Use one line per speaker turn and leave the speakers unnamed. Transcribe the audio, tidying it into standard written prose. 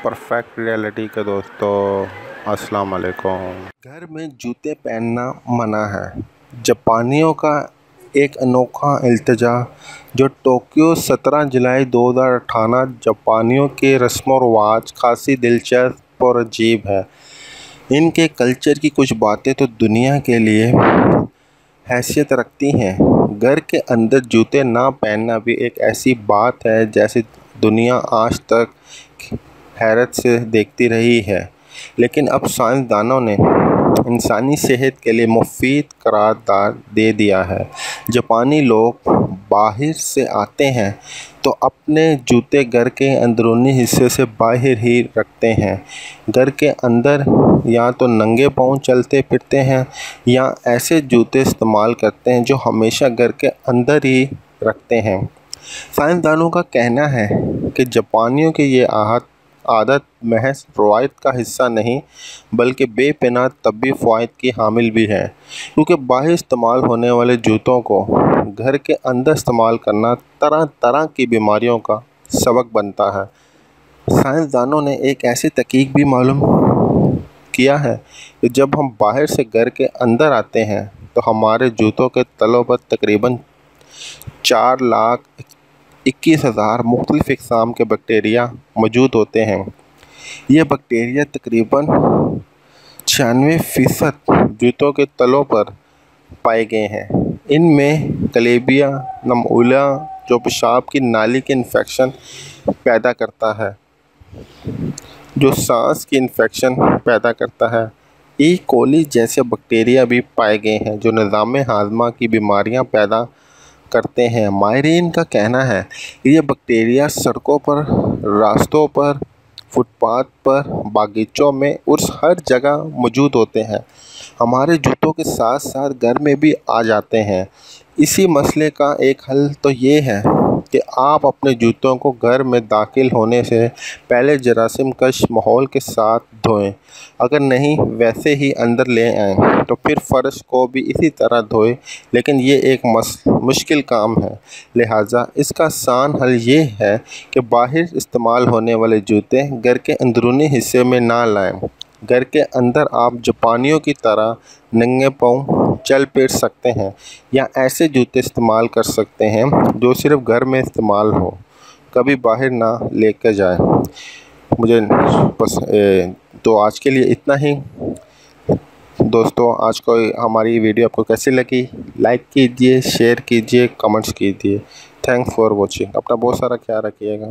Perfect reality के दोस्तों अस्सलाम वालेकुम। घर में जूते पहनना मना है। जापानियों का एक अनोखा इल्तिजा जो टोक्यो 17 जुलाई 2018। जापानियों के रस्म और रिवाज खासी दिलचस्प और अजीब है। इनके कल्चर की कुछ बातें तो दुनिया के लिए हैसियत रखती हैं। घर के अंदर जूते ना पहनना भी एक ऐसी बात है जैसे दुनिया आज तक हैरत से देखती रही है, लेकिन अब साइंसदानों ने इंसानी सेहत के लिए मुफीद करार दे दिया है। जापानी लोग बाहर से आते हैं तो अपने जूते घर के अंदरूनी हिस्से से बाहर ही रखते हैं। घर के अंदर या तो नंगे पाँव चलते फिरते हैं या ऐसे जूते इस्तेमाल करते हैं जो हमेशा घर के अंदर ही रखते हैं। साइंसदानों का कहना है कि जापानियों की ये आदत महज रवायत का हिस्सा नहीं बल्कि बेपनाह तबी फ़वाइद की हामिल भी है, क्योंकि बाहर इस्तेमाल होने वाले जूतों को घर के अंदर इस्तेमाल करना तरह तरह की बीमारियों का सबक बनता है। साइंसदानों ने एक ऐसी तहकीक भी मालूम किया है कि जब हम बाहर से घर के अंदर आते हैं तो हमारे जूतों के तलों पर तकरीबन 4,21,000 मुख्तलिफ़ इक़साम के बैक्टीरिया मौजूद होते हैं। ये बैक्टीरिया तकरीबन 96% जूतों के तलों पर पाए गए हैं। इनमें क्लेबिया नमूला जो पेशाब की नाली के इन्फेक्शन पैदा करता है, जो सांस की इन्फेक्शन पैदा करता है। ई कोली जैसे बैक्टीरिया भी पाए गए हैं जो निज़ाम हाज़मा की बीमारियां पैदा करते हैं। माहिरीन का कहना है कि ये बैक्टीरिया सड़कों पर, रास्तों पर, फुटपाथ पर, बागीचों में और हर जगह मौजूद होते हैं। हमारे जूतों के साथ साथ घर में भी आ जाते हैं। इसी मसले का एक हल तो ये है कि आप अपने जूतों को घर में दाखिल होने से पहले जरासीम कश माहौल के साथ धोएं। अगर नहीं वैसे ही अंदर ले आएं तो फिर फ़र्श को भी इसी तरह धोएं, लेकिन ये एक मुश्किल काम है। लिहाजा इसका आसान हल ये है कि बाहर इस्तेमाल होने वाले जूते घर के अंदरूनी हिस्से में ना लाएं। घर के अंदर आप जापानियों की तरह नंगे पाँव चल फिर सकते हैं या ऐसे जूते इस्तेमाल कर सकते हैं जो सिर्फ घर में इस्तेमाल हो, कभी बाहर ना लेकर जाएं। मुझे तो आज के लिए इतना ही दोस्तों। आज को हमारी वीडियो आपको कैसी लगी, लाइक कीजिए, शेयर कीजिए, कमेंट्स कीजिए। Thanks for watching. अपना बहुत सारा ख्याल रखिएगा।